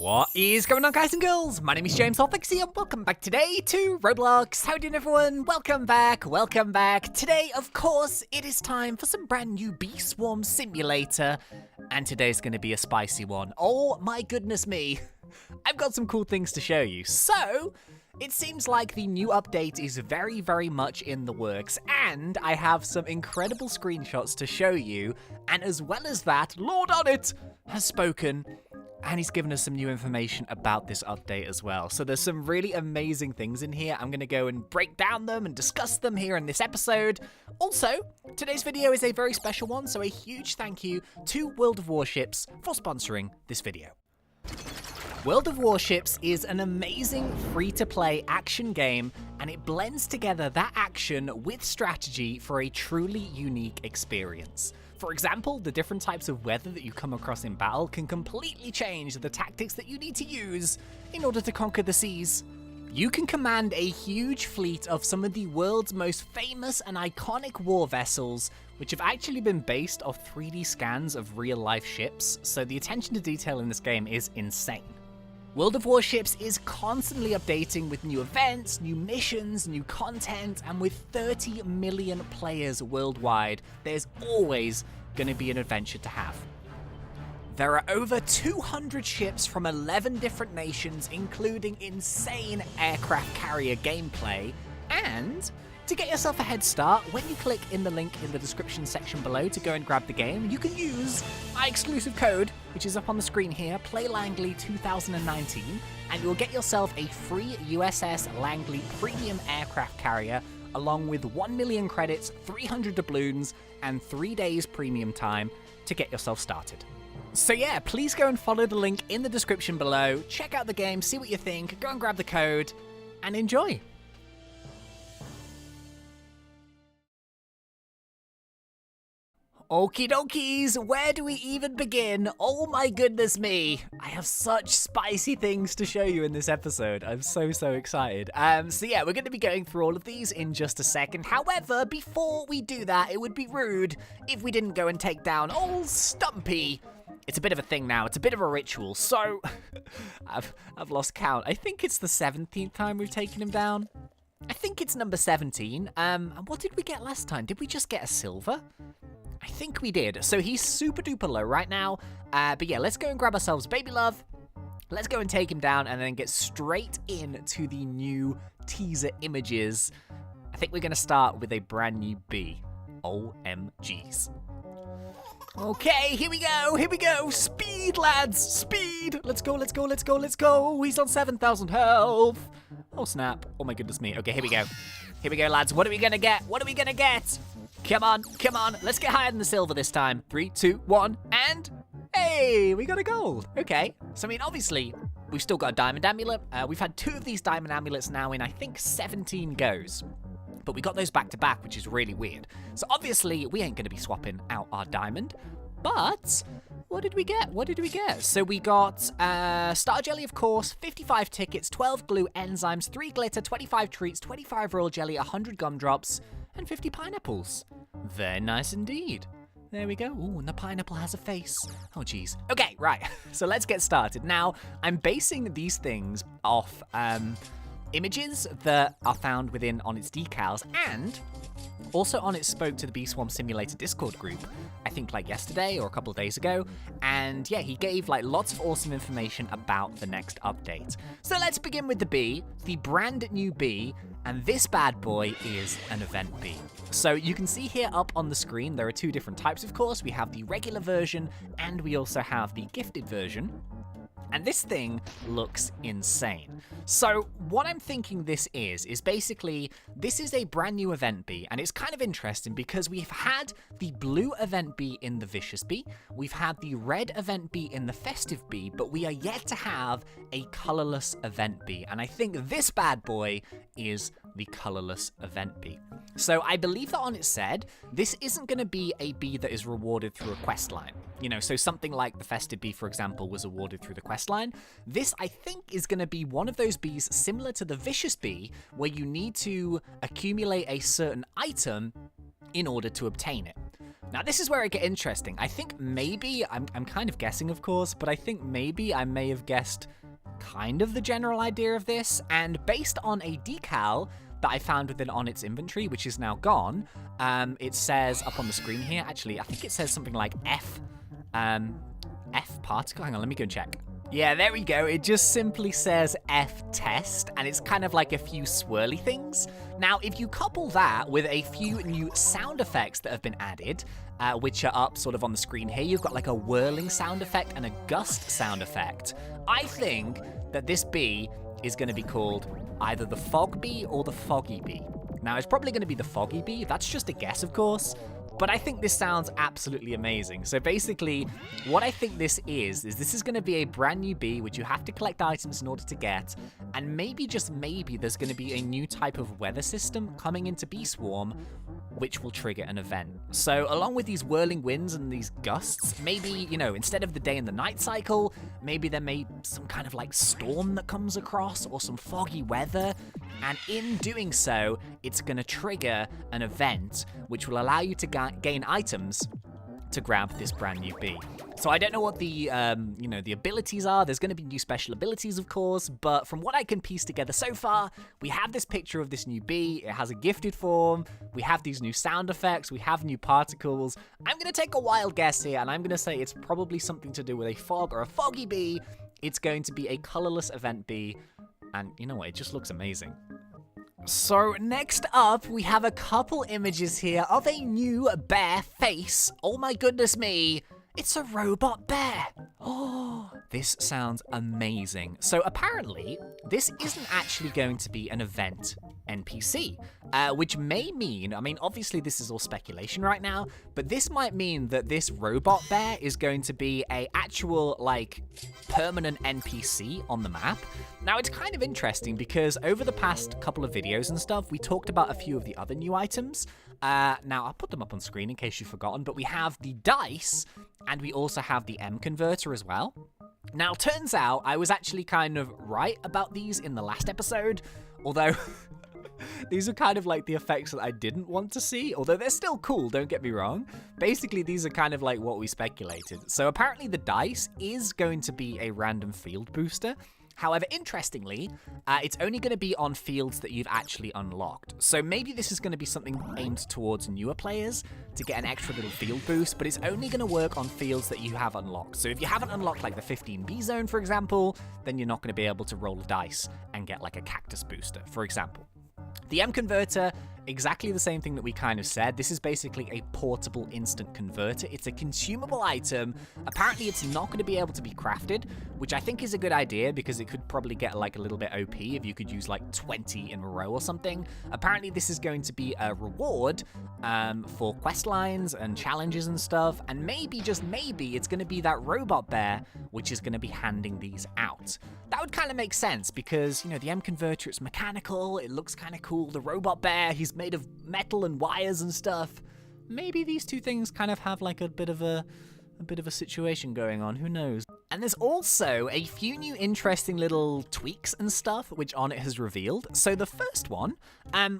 What is going on, guys and girls? My name is James ThnxCya and welcome back today to Roblox. How you doing, everyone? Welcome back, welcome back. Today, of course, it is time for some brand new bee swarm simulator. And today's going to be a spicy one. Oh my goodness me. I've got some cool things to show you. So, it seems like the new update is very, very much in the works, and I have some incredible screenshots to show you, and as well as that, Lord on it has spoken, and he's given us some new information about this update as well. So there's some really amazing things in here. I'm going to go and break down them and discuss them here in this episode. Also, today's video is a very special one, so a huge thank you to World of Warships for sponsoring this video. World of Warships is an amazing free-to-play action game, and it blends together that action with strategy for a truly unique experience. For example, the different types of weather that you come across in battle can completely change the tactics that you need to use in order to conquer the seas. You can command a huge fleet of some of the world's most famous and iconic war vessels, which have actually been based off 3D scans of real-life ships, so the attention to detail in this game is insane. World of Warships is constantly updating with new events, new missions, new content, and with 30 million players worldwide, there's always going to be an adventure to have. There are over 200 ships from 11 different nations, including insane aircraft carrier gameplay, and to get yourself a head start, when you click in the link in the description section below to go and grab the game, you can use my exclusive code, which is up on the screen here, PlayLangley2019, and you'll get yourself a free USS Langley premium aircraft carrier, along with 1 million credits, 300 doubloons, and 3 days premium time to get yourself started. So yeah, please go and follow the link in the description below, check out the game, see what you think, go and grab the code, and enjoy. Okie dokies, where do we even begin? Oh my goodness me. I have such spicy things to show you in this episode. I'm so excited. So yeah, we're going to be going through all of these in just a second. However, before we do that, it would be rude if we didn't go and take down old Stumpy. It's a bit of a thing now. It's a bit of a ritual. So, I've lost count. I think it's the 17th time we've taken him down. I think it's number 17. And what did we get last time? Did we just get a silver? I think we did. So he's super duper low right now. But yeah, let's go and grab ourselves Baby Love. Let's go and take him down and then get straight into the new teaser images. I think we're going to start with a brand new bee. OMGs. Okay, here we go. Speed, lads, speed. Let's go. He's on 7,000 health. Oh, snap. Oh, my goodness me. Okay, here we go, lads. What are we going to get? Come on. Let's get higher than the silver this time. 3, 2, 1, and hey, we got a gold. Okay. So, I mean, obviously, we've still got a diamond amulet. We've had 2 of these diamond amulets now in, I think, 17 goes. But we got those back to back, which is really weird. So, obviously, we ain't going to be swapping out our diamond. But what did we get? So we got Star Jelly, of course, 55 tickets, 12 glue enzymes, 3 glitter, 25 treats, 25 royal jelly, 100 gumdrops, and 50 pineapples. Very nice indeed. There we go. Ooh, and the pineapple has a face. Oh, geez. Okay, right. So let's get started. Now, I'm basing these things off images that are found on its decals, and also on its Spoke to the Bee Swarm Simulator Discord group, I think like yesterday or a couple of days ago, and yeah, he gave like lots of awesome information about the next update. So let's begin with the bee, the brand new bee, and this bad boy is an event bee. So you can see here up on the screen, there are 2 different types, of course. We have the regular version, and we also have the gifted version. And this thing looks insane. So what I'm thinking this is basically, this is a brand new event bee, and it's kind of interesting because we've had the blue event bee in the Vicious Bee, we've had the red event bee in the Festive Bee, but we are yet to have a colorless event bee, and I think this bad boy is the colorless event bee. So I believe that on its said, this isn't going to be a bee that is rewarded through a quest line. You know, so something like the Festive Bee, for example, was awarded through the quest line. This, I think, is going to be one of those bees similar to the Vicious Bee, where you need to accumulate a certain item in order to obtain it. Now, this is where it gets interesting. I think maybe, I'm kind of guessing, of course, but I think maybe I may have guessed kind of the general idea of this, and based on a decal that I found within on its inventory, which is now gone, it says up on the screen here, actually, I think it says something like F particle. Hang on, let me go and check. Yeah, there we go. It just simply says F test, and it's kind of like a few swirly things. Now, if you couple that with a few new sound effects that have been added, which are up sort of on the screen here, you've got like a whirling sound effect and a gust sound effect. I think that this bee is going to be called either the Fog Bee or the Foggy Bee. Now, it's probably going to be the Foggy Bee. That's just a guess, of course. But I think this sounds absolutely amazing. So basically, what I think this is this is going to be a brand new bee, which you have to collect items in order to get. And maybe, just maybe, there's going to be a new type of weather system coming into Bee Swarm, which will trigger an event. So along with these whirling winds and these gusts, maybe, you know, instead of the day and the night cycle, maybe there may be some kind of like storm that comes across or some foggy weather. And in doing so, it's going to trigger an event which will allow you to gain items to grab this brand new bee. So I don't know what the, the abilities are. There's going to be new special abilities, of course, but from what I can piece together so far, we have this picture of this new bee. It has a gifted form. We have these new sound effects. We have new particles. I'm going to take a wild guess here, and I'm going to say it's probably something to do with a fog or a foggy bee. It's going to be a colorless event bee, and you know what? It just looks amazing. So next up, we have a couple images here of a new bear face. Oh my goodness me. It's a robot bear. Oh, this sounds amazing. So apparently, this isn't actually going to be an event NPC, which may mean, I mean, obviously this is all speculation right now, but this might mean that this robot bear is going to be a actual, like, permanent NPC on the map. Now, it's kind of interesting because over the past couple of videos and stuff, we talked about a few of the other new items. Now, I'll put them up on screen in case you've forgotten, but we have the dice, and we also have the M converter as well. Now, turns out I was actually kind of right about these in the last episode, although these are kind of like the effects that I didn't want to see, although they're still cool, don't get me wrong. Basically, these are kind of like what we speculated. So apparently the dice is going to be a random field booster. However, interestingly, it's only going to be on fields that you've actually unlocked. So maybe this is going to be something aimed towards newer players to get an extra little field boost, but it's only going to work on fields that you have unlocked. So if you haven't unlocked like the 15B zone, for example, then you're not going to be able to roll a dice and get like a cactus booster, for example. The M converter, exactly the same thing that we kind of said. This is basically a portable instant converter. It's a consumable item. Apparently, it's not going to be able to be crafted, which I think is a good idea because it could probably get like a little bit OP if you could use like 20 in a row or something. Apparently, this is going to be a reward for quest lines and challenges and stuff. And maybe, just maybe, it's going to be that robot bear which is going to be handing these out. That would kind of make sense because, you know, the M converter, it's mechanical. It looks kind of cool. The robot bear, he's made of metal and wires and stuff. Maybe these two things kind of have like a bit of a situation going on, who knows. And there's also a few new interesting little tweaks and stuff which Onnit has revealed. So the first one,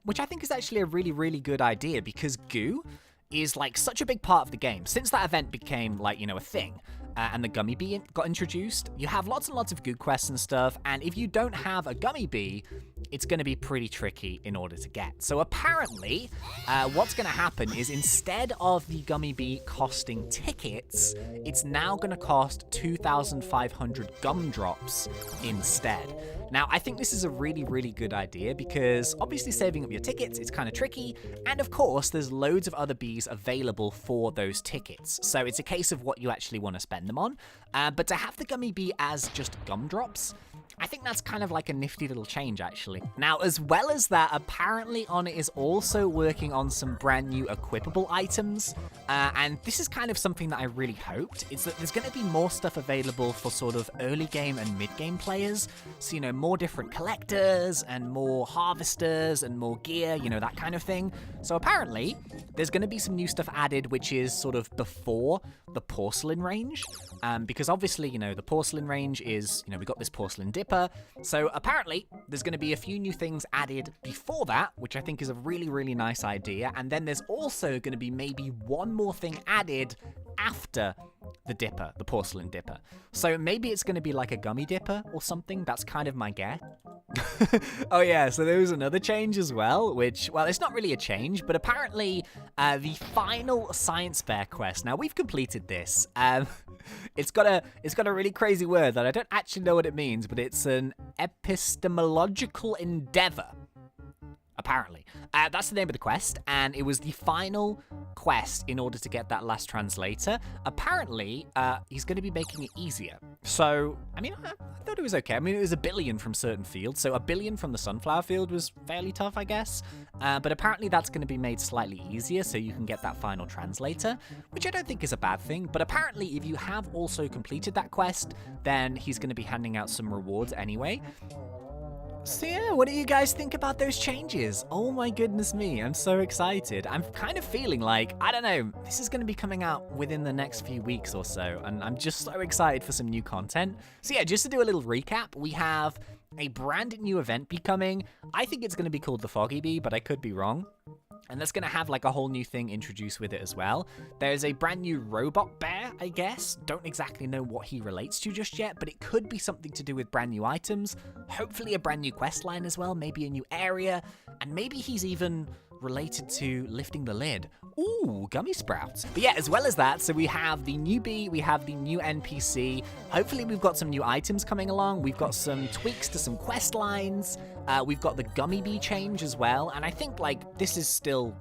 which I think is actually a really, really good idea because goo is like such a big part of the game. Since that event became like, you know, a thing, and the gummy bee got introduced, you have lots and lots of goo quests and stuff, and if you don't have a gummy bee, it's going to be pretty tricky in order to get. So apparently, what's going to happen is instead of the gummy bee costing tickets, it's now going to cost 2,500 gumdrops instead. Now, I think this is a really, really good idea because obviously saving up your tickets is kind of tricky, and of course, there's loads of other bees available for those tickets. So it's a case of what you actually want to spend them on. But to have the gummy bee as just gumdrops, I think that's kind of like a nifty little change, actually. Now, as well as that, apparently Onnit is also working on some brand new equipable items. And this is kind of something that I really hoped, is that there's going to be more stuff available for sort of early game and mid game players. So, you know, more different collectors and more harvesters and more gear, you know, that kind of thing. So apparently there's going to be some new stuff added, which is sort of before the porcelain range. Because obviously, you know, the porcelain range is, you know, we got this porcelain dip Dipper. So apparently, there's going to be a few new things added before that, which I think is a really, really nice idea. And then there's also going to be maybe one more thing added after the dipper, the porcelain dipper. So maybe it's going to be like a gummy dipper or something. That's kind of my guess. Oh yeah, so there was another change as well, which, well, it's not really a change, but apparently the final science fair quest. Now, we've completed this. It's got a really crazy word that I don't actually know what it means, but it's an epistemological endeavor. Apparently. That's the name of the quest, and it was the final quest in order to get that last translator. Apparently, he's going to be making it easier. So, I mean, I thought it was okay. I mean, it was 1 billion from certain fields, so 1 billion from the sunflower field was fairly tough, I guess. But apparently that's going to be made slightly easier, so you can get that final translator, which I don't think is a bad thing. But apparently, if you have also completed that quest, then he's going to be handing out some rewards anyway. So yeah, what do you guys think about those changes? Oh my goodness me, I'm so excited. I'm kind of feeling like, I don't know, this is going to be coming out within the next few weeks or so, and I'm just so excited for some new content. So yeah, just to do a little recap, we have a brand new event becoming. I think it's going to be called the Foggy Bee, but I could be wrong. And that's going to have like a whole new thing introduced with it as well. There's a brand new robot bear, I guess. Don't exactly know what he relates to just yet, but it could be something to do with brand new items. Hopefully a brand new quest line as well, maybe a new area, and maybe he's even related to lifting the lid. Ooh, gummy sprouts. But yeah, as well as that, so we have the new bee, we have the new NPC. Hopefully we've got some new items coming along. We've got some tweaks to some quest lines. We've got the gummy bee change as well. And I think like this is still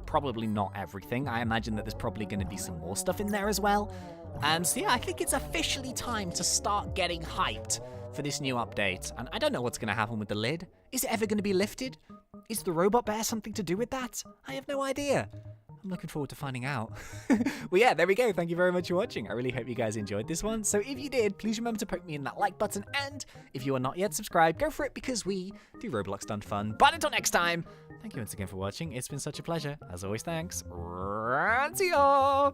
probably not everything. I imagine that there's probably going to be some more stuff in there as well. So yeah, I think it's officially time to start getting hyped for this new update. And I don't know what's going to happen with the lid. Is it ever going to be lifted? Is the robot bear something to do with that? I have no idea. I'm looking forward to finding out. Well, yeah, there we go. Thank you very much for watching. I really hope you guys enjoyed this one. So if you did, please remember to poke me in that like button. And if you are not yet subscribed, go for it because we do Roblox done fun. But until next time, thank you once again for watching. It's been such a pleasure. As always, thanks. ThenxCya.